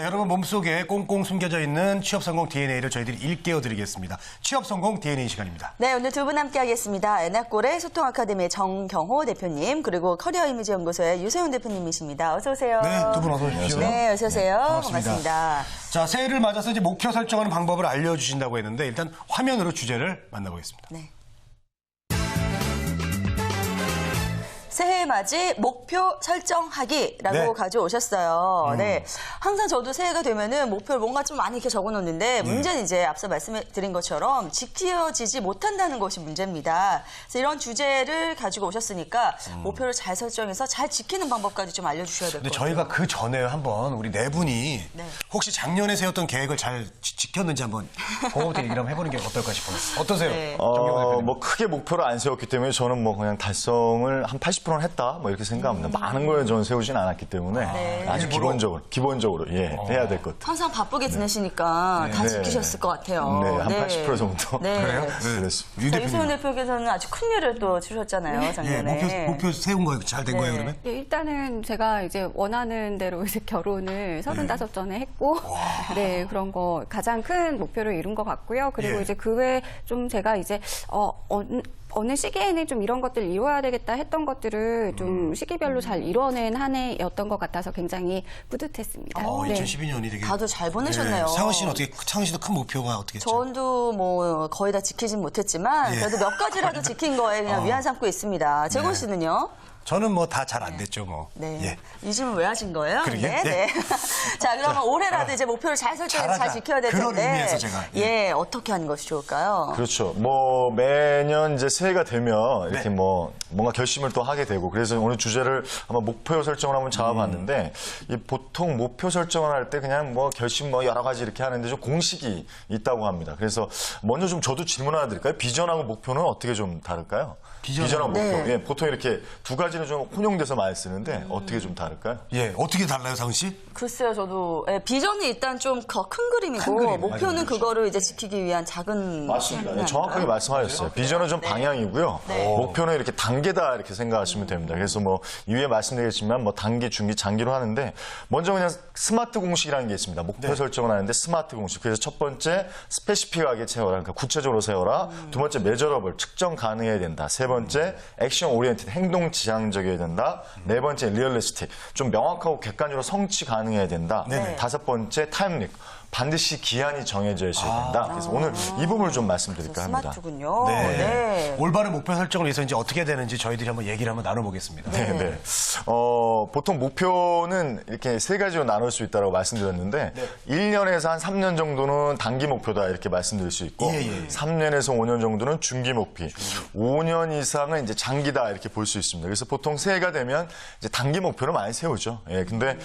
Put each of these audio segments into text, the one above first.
여러분 몸속에 꽁꽁 숨겨져 있는 취업성공 DNA를 저희들이 일깨워드리겠습니다. 취업성공 DNA 시간입니다. 네, 오늘 두 분 함께하겠습니다. 에나꼴의 소통아카데미의 정경호 대표님, 그리고 커리어 이미지 연구소의 유세훈 대표님이십니다. 어서 오세요. 네, 두 분 어서 오십시오. 네, 어서 오세요. 반갑습니다. 자, 새해를 맞아서 이제 목표 설정하는 방법을 알려주신다고 했는데 일단 화면으로 주제를 만나보겠습니다. 네. 새해 맞이 목표 설정하기라고 네. 가져오셨어요. 네. 항상 저도 새해가 되면은 목표를 뭔가 좀 많이 이렇게 적어 놓는데 문제는 이제 앞서 말씀드린 것처럼 지켜지지 못한다는 것이 문제입니다. 그래서 이런 주제를 가지고 오셨으니까 목표를 잘 설정해서 잘 지키는 방법까지 좀 알려주셔야 될 것 근데 같아요. 저희가 그 전에 한번 우리 네 분이 네. 혹시 작년에 세웠던 계획을 잘 지켰는지 한번 그거부터 얘기를 한번 해보는 게 어떨까 싶어요. 어떠세요? 네. 정경호 대표님. 뭐 크게 목표를 안 세웠기 때문에 저는 뭐 그냥 달성을 한 80%는 했다 뭐 이렇게 생각합니다. 많은 걸 저는 세우진 않았기 때문에 네. 아주 기본적으로 예, 해야 될 것. 항상 바쁘게 지내시니까 다 네. 지키셨을 것 같아요. 네, 한 80% 정도. 네. 그래요? 그랬습니다. 유 자, 대표님. 유세훈 대표께서는 아주 큰 일을 또 주셨잖아요, 예, 작년에. 목표 세운 거예요? 잘 된 네. 거예요, 그러면? 예, 일단은 제가 이제 원하는 대로 이제 결혼을 35전에 했고, 네, 그런 거 가장 큰 목표를 이룬 것 같고요. 그리고 예. 이제 그 외에 좀 제가 이제, 어느 시기에는 좀 이런 것들을 이루어야 되겠다 했던 것들을 좀 시기별로 잘 이뤄낸 한 해였던 것 같아서 굉장히 뿌듯했습니다. 네. 2012년이 되게. 다들 잘 보내셨네요. 상은 씨는 어떻게, 상은 씨도 큰 목표가 어떻게 했죠? 저도 뭐 거의 다 지키진 못했지만 예. 그래도 몇 가지라도 지킨 거에 그냥 위안 삼고 있습니다. 재곤 네. 씨는요? 저는 뭐 다 잘 안 됐죠, 뭐. 네. 예. 이 질문 왜 하신 거예요? 그러게? 네. 네. 네. 자, 그러면 올해라도 이제 목표를 잘 설정해서 잘 잘하자. 지켜야 될 텐데. 그런 의미에서 제가, 예, 어떻게 하는 것이 좋을까요? 그렇죠. 뭐 매년 이제 새해가 되면 이렇게 네. 뭐 뭔가 결심을 또 하게 되고 그래서 오늘 주제를 한번 목표 설정을 한번 잡아봤는데 이 보통 목표 설정을 할 때 그냥 뭐 결심 뭐 여러 가지 이렇게 하는데 좀 공식이 있다고 합니다. 그래서 먼저 좀 저도 질문 하나 드릴까요? 비전하고 목표는 어떻게 좀 다를까요? 비전하고 목표. 네. 예, 보통 이렇게 두 가지는 좀 혼용돼서 많이 쓰는데 어떻게 좀 다를까요? 예, 어떻게 달라요, 상은 씨? 글쎄요, 저도 예, 비전은 일단 좀 더 큰 그림이고 큰 그림, 목표는 맞아요. 그거를 이제 지키기 위한 작은 맞습니다. 시간이 정확하게 아닐까요? 말씀하셨어요. 비전은 좀 방향이고요. 목표는 이렇게 단계다 이렇게 생각하시면 됩니다. 그래서 뭐 이후에 말씀드리겠지만 뭐 단기, 중기, 장기로 하는데 먼저 그냥 스마트 공식이라는 게 있습니다. 목표 설정을 하는데 스마트 공식. 그래서 첫 번째 스페시픽하게 세워라. 그러니까 구체적으로 세워라. 두 번째 메저러블 측정 가능해야 된다. 세 번째 액션 오리엔티드 행동 지향적이어야 된다. 네 번째 리얼리스틱 좀 명확하고 객관적으로 성취 가능해야 된다. 네네. 다섯 번째 타임릭 반드시 기한이 정해져 있어야 된다. 그래서 오늘 이 부분을 좀 말씀드릴까 합니다. 스마트군요. 네. 네. 올바른 목표 설정을 위해서 이제 어떻게 되는지 저희들이 한번 얘기를 한번 나눠보겠습니다. 네. 보통 목표는 이렇게 세 가지로 나눌 수 있다고 말씀드렸는데 1년에서 한 3년 정도는 단기 목표다 이렇게 말씀드릴 수 있고 예, 예. 3년에서 5년 정도는 중기 목표, 5년 이상은 이제 장기다 이렇게 볼 수 있습니다. 그래서 보통 새해가 되면 이제 단기 목표를 많이 세우죠. 예, 근데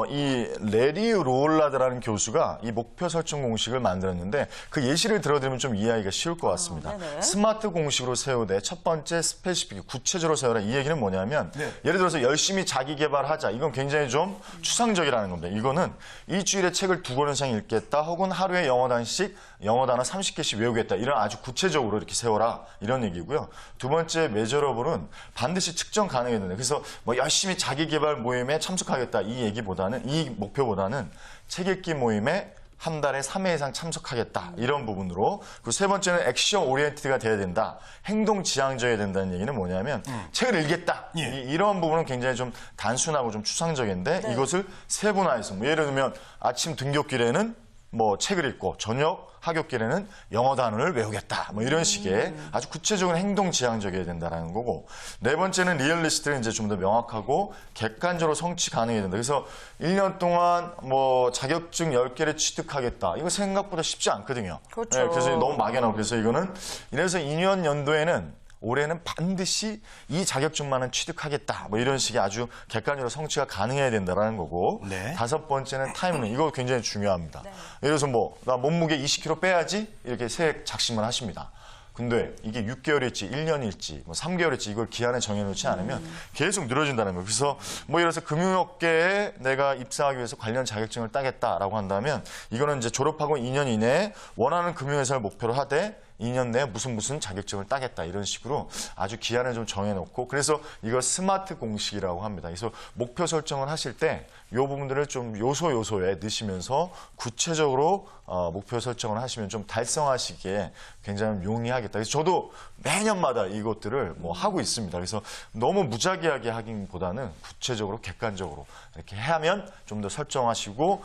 이 레리 롤라드라는 교수가 이 목표 설정 공식을 만들었는데 그 예시를 들어드리면 좀 이해하기가 쉬울 것 같습니다. 네네. 스마트 공식으로 세우되 첫 번째 스페시픽 구체적으로 세워라 이 얘기는 뭐냐면 예를 들어서 열심히 자기 개발하자 이건 굉장히 좀 추상적이라는 겁니다. 이거는 일주일에 책을 2권 이상 읽겠다 혹은 하루에 영어 단식 영어 단어 30개씩 외우겠다 이런 아주 구체적으로 이렇게 세워라 이런 얘기고요. 두 번째 메저러블은 반드시 측정 가능해야 된다. 그래서 뭐 열심히 자기 개발 모임에 참석하겠다 이 얘기보다는 이 목표보다는 책 읽기 모임에 한 달에 3회 이상 참석하겠다. 이런 부분으로. 그리고 세 번째는 액션 오리엔티드가 돼야 된다. 행동 지향적이어야 된다는 얘기는 뭐냐면 책을 읽겠다. 예. 이런 부분은 굉장히 좀 단순하고 좀 추상적인데 이것을 세분화해서 뭐 예를 들면 아침 등굣길에는 뭐 책을 읽고 저녁 하굣길에는 영어 단어를 외우겠다. 뭐 이런 식의 아주 구체적인 행동 지향적이어야 된다라는 거고 네 번째는 리얼리스트는 이제 좀 더 명확하고 객관적으로 성취 가능해야 된다. 그래서 1년 동안 뭐 자격증 10개를 취득하겠다. 이거 생각보다 쉽지 않거든요. 그렇죠. 네, 그래서 너무 막연하고 그래서 이거는 이래서 2년 연도에는 올해는 반드시 이 자격증만은 취득하겠다. 뭐 이런 식의 아주 객관적으로 성취가 가능해야 된다라는 거고. 네. 다섯 번째는 타임은 이거 굉장히 중요합니다. 예를 들어서 뭐 나 몸무게 20kg 빼야지 이렇게 새해 작심을 하십니다. 근데 이게 6개월일지 1년일지 뭐 3개월일지 이걸 기한에 정해놓지 않으면 계속 늘어진다는 거예요. 그래서 뭐 예를 들어서 금융업계에 내가 입사하기 위해서 관련 자격증을 따겠다라고 한다면 이거는 이제 졸업하고 2년 이내에 원하는 금융회사를 목표로 하되 2년 내에 무슨 자격증을 따겠다 이런 식으로 아주 기한을 좀 정해놓고 그래서 이걸 스마트 공식이라고 합니다. 그래서 목표 설정을 하실 때 이 부분들을 좀 요소에 넣으시면서 구체적으로 목표 설정을 하시면 좀 달성하시기에 굉장히 용이하겠다. 그래서 저도 매년마다 이것들을 뭐 하고 있습니다. 그래서 너무 무작위하게 하기보다는 구체적으로 객관적으로 이렇게 하면 좀 더 설정하시고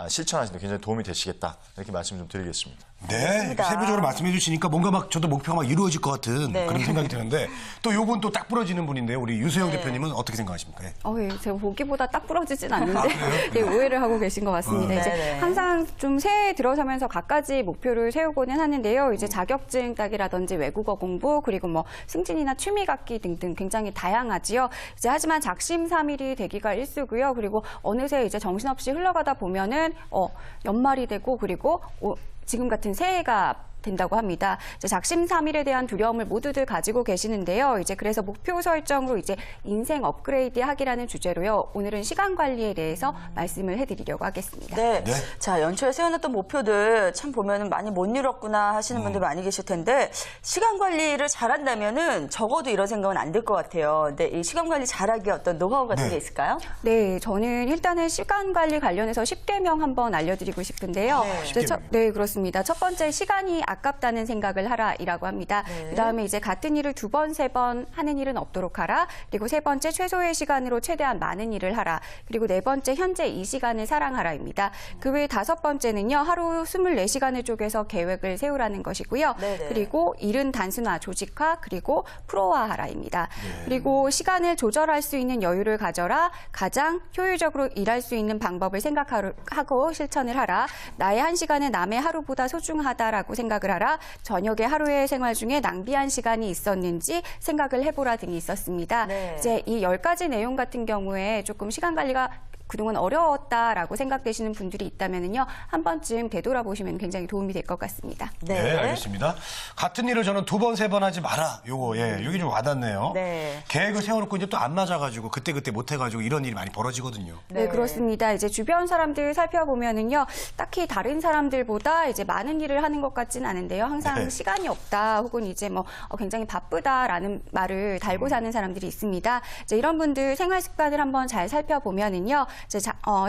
실천하시는 데 굉장히 도움이 되시겠다. 이렇게 말씀 좀 드리겠습니다. 네, 맞습니다. 세부적으로 말씀해 주시니까 뭔가 막 저도 목표가 막 이루어질 것 같은 네. 그런 생각이 드는데 또 요분 또 딱 부러지는 분인데요. 우리 유소영 대표님은 어떻게 생각하십니까? 예. 예, 제가 보기보다 딱 부러지진 않는데 예, 오해를 하고 계신 것 같습니다. 이제 네네. 항상 좀 새해 들어서면서 갖가지 목표를 세우고는 하는데요. 이제 자격증 따기라든지 외국어 공부 그리고 뭐 승진이나 취미 갖기 등등 굉장히 다양하지요. 이제 하지만 작심삼일이 되기가 일쑤고요. 그리고 어느새 이제 정신없이 흘러가다 보면은 연말이 되고 그리고 지금 같은 새해가 된다고 합니다. 이제 작심삼일에 대한 두려움을 모두들 가지고 계시는데요. 이제 그래서 목표 설정으로 이제 인생 업그레이드 하기라는 주제로요. 오늘은 시간 관리에 대해서 말씀을 해드리려고 하겠습니다. 네. 네. 자, 연초에 세워놨던 목표들 참 보면은 많이 못 이뤘구나 하시는 분들 많이 계실 텐데 시간 관리를 잘한다면은 적어도 이런 생각은 안 들 것 같아요. 근데 이 시간 관리 잘하기 어떤 노하우 같은 네. 게 있을까요? 네, 저는 일단은 시간 관리 관련해서 10개명 한번 알려드리고 싶은데요. 네. 이제 네, 그렇습니다. 첫 번째, 시간이 아깝다는 생각을 하라이라고 합니다. 네. 그다음에 이제 같은 일을 2번, 3번 하는 일은 없도록 하라. 그리고 세 번째, 최소의 시간으로 최대한 많은 일을 하라. 그리고 네 번째, 현재 이 시간을 사랑하라입니다. 그 외에 5번째는요, 하루 24시간을 쪼개서 계획을 세우라는 것이고요. 네네. 그리고 일은 단순화, 조직화, 그리고 프로화하라입니다. 그리고 시간을 조절할 수 있는 여유를 가져라. 가장 효율적으로 일할 수 있는 방법을 생각하고 실천을 하라. 나의 1시간은 남의 하루보다 소중하다라고 생각을 하라. 저녁에 하루의 생활 중에 낭비한 시간이 있었는지 생각을 해보라 등이 있었습니다. 네. 이제 이 10가지 내용 같은 경우에 조금 시간 관리가 그동안 어려웠다라고 생각되시는 분들이 있다면요, 한 번쯤 되돌아보시면 굉장히 도움이 될 것 같습니다. 네, 알겠습니다. 같은 일을 저는 2번, 3번 하지 마라. 요거, 예, 요게 좀 와닿네요. 네. 계획을 세워놓고 이제 또 안 맞아가지고 그때 못 해가지고 이런 일이 많이 벌어지거든요. 네, 그렇습니다. 이제 주변 사람들 살펴보면은요, 딱히 다른 사람들보다 이제 많은 일을 하는 것 같지는 않은데요. 항상 네. 시간이 없다, 혹은 이제 뭐 굉장히 바쁘다라는 말을 달고 사는 사람들이 있습니다. 이제 이런 분들 생활 습관을 한번 잘 살펴보면은요, 이제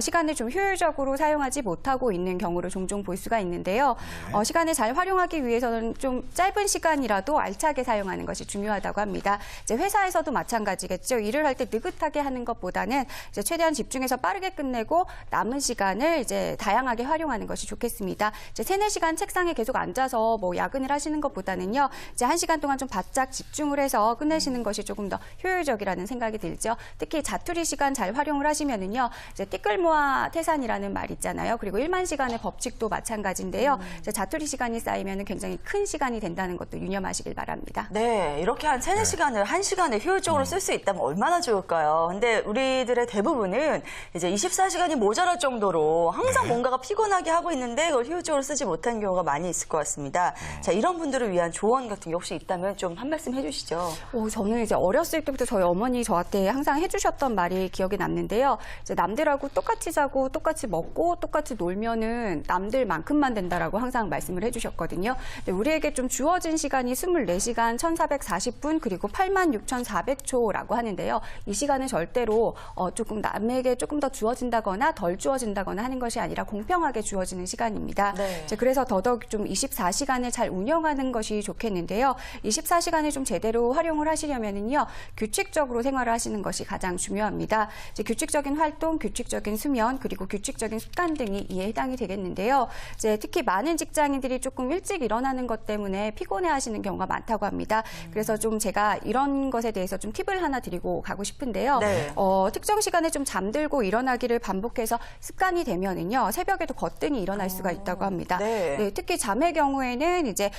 시간을 좀 효율적으로 사용하지 못하고 있는 경우를 종종 볼 수가 있는데요. 시간을 잘 활용하기 위해서는 좀 짧은 시간이라도 알차게 사용하는 것이 중요하다고 합니다. 이제 회사에서도 마찬가지겠죠. 일을 할 때 느긋하게 하는 것보다는 이제 최대한 집중해서 빠르게 끝내고 남은 시간을 이제 다양하게 활용하는 것이 좋겠습니다. 이제 3-4시간 책상에 계속 앉아서 뭐 야근을 하시는 것보다는요, 이제 1시간 동안 좀 바짝 집중을 해서 끝내시는 것이 조금 더 효율적이라는 생각이 들죠. 특히 자투리 시간 잘 활용을 하시면은요, 이제 띠끌모아 태산이라는 말 있잖아요. 그리고 1만 시간의 법칙도 마찬가지인데요. 이제 자투리 시간이 쌓이면 굉장히 큰 시간이 된다는 것도 유념하시길 바랍니다. 네, 이렇게 한 3-4시간을 1시간에 효율적으로 쓸 수 있다면 얼마나 좋을까요? 근데 우리들의 대부분은 이제 24시간이 모자랄 정도로 항상 뭔가가 피곤하게 하고 있는데 그걸 효율적으로 쓰지 못하는 경우가 많이 있을 것 같습니다. 자, 이런 분들을 위한 조언 같은 게 혹시 있다면 좀 한 말씀 해주시죠. 저는 이제 어렸을 때부터 저희 어머니 저한테 항상 해주셨던 말이 기억에 남는데요. 이제 남들하고 똑같이 자고 똑같이 먹고 똑같이 놀면은 남들만큼만 된다라고 항상 말씀을 해주셨거든요. 근데 우리에게 좀 주어진 시간이 24시간 1440분 그리고 86,400초라고 하는데요. 이 시간은 절대로 조금 남에게 조금 더 주어진다거나 덜 주어진다거나 하는 것이 아니라 공평하게 주어지는 시간입니다. 네. 이제 그래서 더더욱 좀 24시간을 잘 운영하는 것이 좋겠는데요. 24시간을 좀 제대로 활용을 하시려면은요, 규칙적으로 생활을 하시는 것이 가장 중요합니다. 이제 규칙적인 활동, 규칙적인 수면, 그리고 규칙적인 습관 등이 이에 해당이 되겠는데요. 이제 특히 많은 직장인들이 조금 일찍 일어나는 것 때문에 피곤해하시는 경우가 많다고 합니다. 그래서 좀 제가 이런 것에 대해서 좀 팁을 하나 드리고 가고 싶은데요. 네. 특정 시간에 좀 잠들고 일어나기를 반복해서 습관이 되면은요, 새벽에도 거뜬히 일어날 수가 있다고 합니다. 네. 특히 잠의 경우에는 이제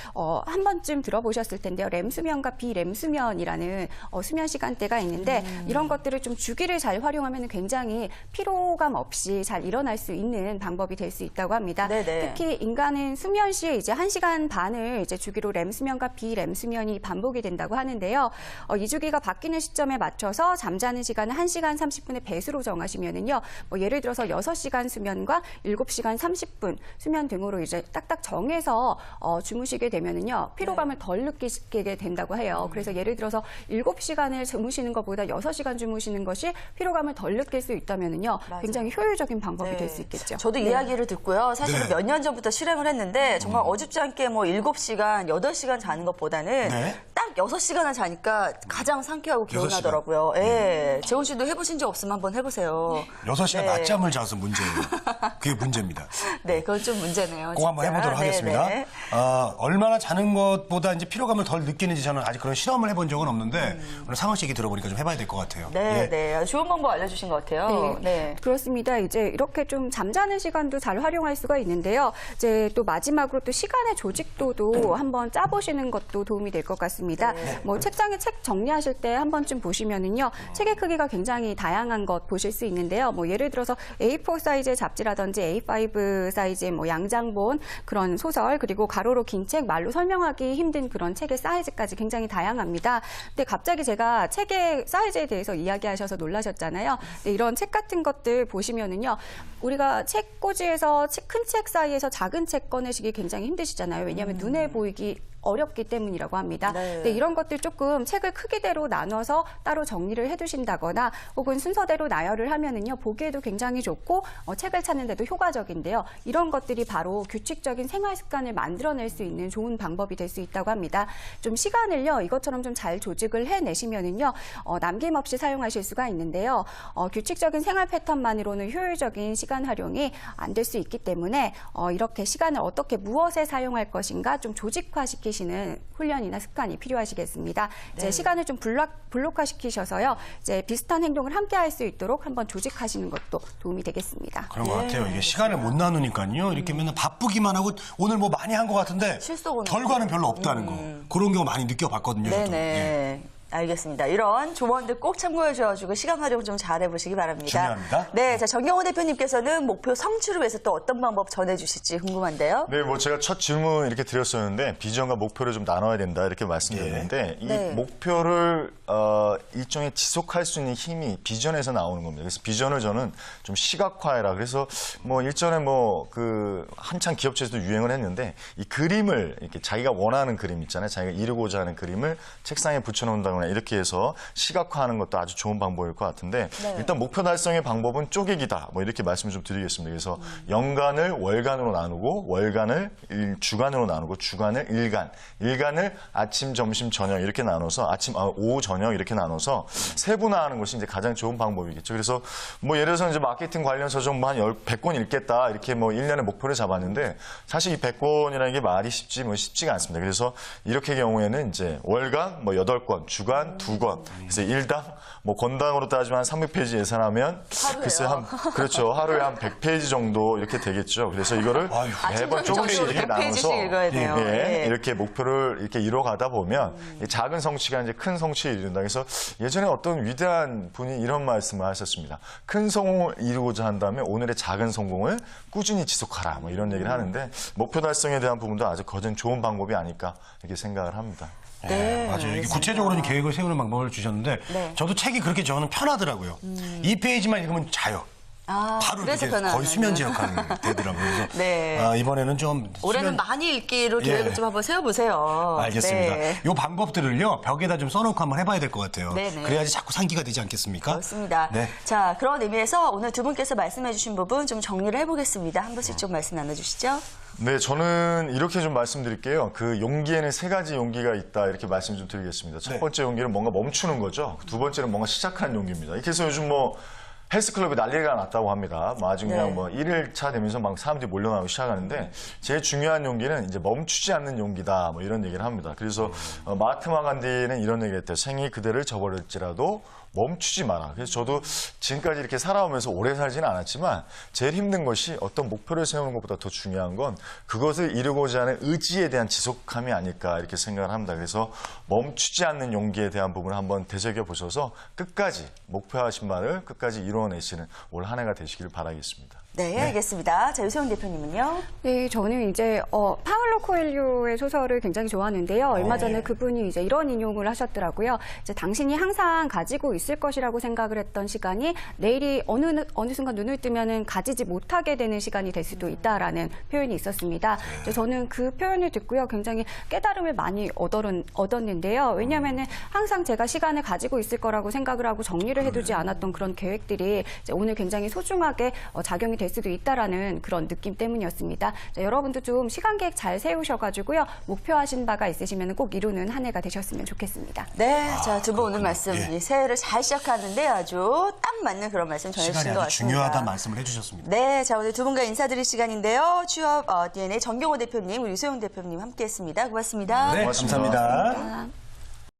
한 번쯤 들어보셨을 텐데요. 렘 수면과 비렘 수면이라는 수면 시간대가 있는데 이런 것들을 좀 주기를 잘 활용하면 굉장히 피로감 없이 잘 일어날 수 있는 방법이 될 수 있다고 합니다. 네네. 특히 인간은 수면 시에 이제 1시간 반을 이제 주기로 렘 수면과 비렘 수면이 반복이 된다고 하는데요. 이 주기가 바뀌는 시점에 맞춰서 잠자는 시간을 1시간 30분의 배수로 정하시면은요. 뭐 예를 들어서 6시간 수면과 7시간 30분 수면 등으로 이제 딱딱 정해서 주무시게 되면은요. 피로감을 덜 느끼게 된다고 해요. 그래서 예를 들어서 7시간을 주무시는 것보다 6시간 주무시는 것이 피로감을 덜 느낄 수 있다면은요. 굉장히 효율적인 방법이 될 수 있겠죠. 저도 이야기를 듣고요. 사실은 네. 몇 년 전부터 실행을 했는데 정말 어줍지 않게 뭐 7시간, 8시간 자는 것보다는 네. 딱 6시간을 자니까 가장 상쾌하고 6시간. 개운하더라고요. 예. 재훈 씨도 해보신 적 없으면 한번 해보세요. 6시간 네. 낮잠을 자서 문제예요. 그게 문제입니다. 네, 그건 좀 문제네요. 꼭 한번 진짜. 해보도록 하겠습니다. 네네. 얼마나 자는 것보다 이제 피로감을 덜 느끼는지 저는 아직 그런 실험을 해본 적은 없는데 오늘 상원 씨 얘기 들어보니까 좀 해봐야 될 것 같아요. 네, 예. 네. 아주 좋은 방법 알려주신 것 같아요. 네. 그렇습니다. 이제 이렇게 좀 잠자는 시간도 잘 활용할 수가 있는데요. 이제 또 마지막으로 또 시간의 조직도도 한번 짜보시는 것도 도움이 될 것 같습니다. 뭐 책장에 책 정리하실 때 한 번쯤 보시면은요, 책의 크기가 굉장히 다양한 것 보실 수 있는데요. 뭐 예를 들어서 A4 사이즈의 잡지라든지 A5 사이즈의 뭐 양장본 그런 소설 그리고 가로로 긴 책, 말로 설명하기 힘든 그런 책의 사이즈까지 굉장히 다양합니다. 근데 갑자기 제가 책의 사이즈에 대해서 이야기하셔서 놀라셨잖아요. 근데 이런 책 같은 것들 보시면은요, 우리가 책 꽂이에서 큰 책 사이에서 작은 책 꺼내시기 굉장히 힘드시잖아요. 왜냐하면 눈에 보이기 어렵기 때문이라고 합니다. 네. 근데 이런 것들 조금 책을 크기대로 나눠서 따로 정리를 해두신다거나 혹은 순서대로 나열을 하면은요 보기에도 굉장히 좋고 책을 찾는데도 효과적인데요. 이런 것들이 바로 규칙적인 생활 습관을 만들어낼 수 있는 좋은 방법이 될 수 있다고 합니다. 좀 시간을요 이것처럼 좀 잘 조직을 해내시면은요 남김없이 사용하실 수가 있는데요. 규칙적인 생활 패턴만으로는 효율적인 시간 활용이 안 될 수 있기 때문에 이렇게 시간을 어떻게 무엇에 사용할 것인가 좀 조직화시키시는 훈련이나 습관이 필요하시겠습니다. 이제 시간을 좀 블록화시키셔서요. 이제 비슷한 행동을 함께 할 수 있도록 한번 조직하시는 것도 도움이 되겠습니다. 그런 것 같아요. 이게 시간을 못 나누니까요. 이렇게 맨날 바쁘기만 하고 오늘 뭐 많이 한 것 같은데 실속은 결과는 별로 없다는 거. 그런 경우 많이 느껴봤거든요. 저도. 네네. 예. 알겠습니다. 이런 조언들 꼭 참고해 주셔가지고 시간 활용 좀 잘해보시기 바랍니다. 중요합니다. 네, 자 정경호 대표님께서는 목표 성취를 위해서 또 어떤 방법 전해주실지 궁금한데요. 네, 뭐 제가 첫 질문 이렇게 드렸었는데 비전과 목표를 좀 나눠야 된다 이렇게 말씀드렸는데 이 네. 목표를 일종의 지속할 수 있는 힘이 비전에서 나오는 겁니다. 그래서 비전을 저는 좀 시각화해라. 그래서 뭐 일전에 뭐 그 한창 기업체에서도 유행을 했는데 이 그림을 이렇게 자기가 원하는 그림 있잖아요. 자기가 이루고자 하는 그림을 책상에 붙여놓는다거나 이렇게 해서 시각화하는 것도 아주 좋은 방법일 것 같은데 네. 일단 목표 달성의 방법은 쪼개기다. 뭐 이렇게 말씀을 좀 드리겠습니다. 그래서 연간을 월간으로 나누고 월간을 주간으로 나누고 주간을 일간, 일간을 아침, 점심, 저녁 이렇게 나눠서 오후, 저녁 이렇게 나눠서 세분화하는 것이 이제 가장 좋은 방법이겠죠. 그래서 뭐 예를 들어서 이제 마케팅 관련 서적 한 100권 읽겠다 이렇게 뭐 1년에 목표를 잡았는데 사실 이 100권이라는 게 말이 쉽지가 않습니다. 그래서 이렇게 경우에는 이제 월간 뭐 8권, 주간 2권, 그래서 일당 뭐 권당으로 따지면 한 300페이지 예산하면 하루에요? 글쎄 그렇죠. 하루에 한 100페이지 정도 이렇게 되겠죠. 그래서 이거를 매번 조금씩 이렇게 나눠서 읽어야 돼요. 예, 네. 이렇게 목표를 이렇게 이뤄가다 보면 이 작은 성취가 이제 큰 성취에 이른다. 그래서 예전에 어떤 위대한 분이 이런 말씀을 하셨습니다. 큰 성공을 이루고자 한다면 오늘의 작은 성공을 꾸준히 지속하라. 뭐 이런 얘기를 하는데 목표 달성에 대한 부분도 아주 가장 좋은 방법이 아닐까 이렇게 생각을 합니다. 네, 맞아요. 이게 구체적으로 계획을 세우는 방법을 주셨는데 네. 저도 책이 그렇게 저는 편하더라고요. 2페이지만 읽으면 자요. 바로 그래서 이렇게 거의 수면제 역할이 되더라고요. 그래서 네. 이번에는 좀 올해는 많이 읽기로 예. 계획을 좀 한번 세워보세요. 알겠습니다. 네. 이 방법들을요 벽에다 좀 써놓고 한번 해봐야 될 것 같아요. 네네. 그래야지 자꾸 상기가 되지 않겠습니까? 그렇습니다. 네. 자, 그런 의미에서 오늘 두 분께서 말씀해주신 부분 좀 정리를 해보겠습니다. 한 분씩 좀 말씀 나눠주시죠. 네, 저는 이렇게 좀 말씀드릴게요. 그 용기에는 3가지 용기가 있다 이렇게 말씀 좀 드리겠습니다. 첫 번째 용기는 뭔가 멈추는 거죠. 두 번째는 뭔가 시작하는 용기입니다. 이렇게 해서 요즘 뭐 헬스클럽이 난리가 났다고 합니다. 뭐 아주 그냥 네. 뭐 1일차 되면서 막 사람들이 몰려나오기 시작하는데 제일 중요한 용기는 이제 멈추지 않는 용기다. 뭐 이런 얘기를 합니다. 그래서 마하트마 간디는 이런 얘기를 했대요. 생이 그대를 저버릴지라도 멈추지 마라. 그래서 저도 지금까지 이렇게 살아오면서 오래 살지는 않았지만 제일 힘든 것이 어떤 목표를 세우는 것보다 더 중요한 건 그것을 이루고자 하는 의지에 대한 지속함이 아닐까 이렇게 생각을 합니다. 그래서 멈추지 않는 용기에 대한 부분을 한번 되새겨 보셔서 끝까지 목표하신 바를 끝까지 이루어 이끌어내시는 올 한 해가 되시기를 바라겠습니다. 네, 알겠습니다. 자, 유세훈 대표님은요? 네, 저는 이제 파울로 코엘료의 소설을 굉장히 좋아하는데요. 얼마 전에 그분이 이제 이런 인용을 하셨더라고요. 이제 당신이 항상 가지고 있을 것이라고 생각을 했던 시간이 내일이 어느 순간 눈을 뜨면은 가지지 못하게 되는 시간이 될 수도 있다라는 표현이 있었습니다. 저는 그 표현을 듣고요, 굉장히 깨달음을 많이 얻었는데요. 왜냐하면은 항상 제가 시간을 가지고 있을 거라고 생각을 하고 정리를 해두지 않았던 그런 계획들이 이제 오늘 굉장히 소중하게 작용이 될 수도 있다라는 그런 느낌 때문이었습니다. 자, 여러분도 좀 시간 계획 잘 세우셔가지고요, 목표하신 바가 있으시면 꼭 이루는 한 해가 되셨으면 좋겠습니다. 네, 자, 두 분 오늘 그렇군요. 말씀, 예. 이 새해를 잘 시작하는데 아주 딱 맞는 그런 말씀 시간이 전해주신 것 아주 같습니다. 중요하다는 말씀을 해주셨습니다. 네, 자, 오늘 두 분과 인사드릴 시간인데요. 취업 DNA 정경호 대표님, 우리 유세훈 대표님 함께했습니다. 고맙습니다. 네, 고맙습니다. 감사합니다. 감사합니다.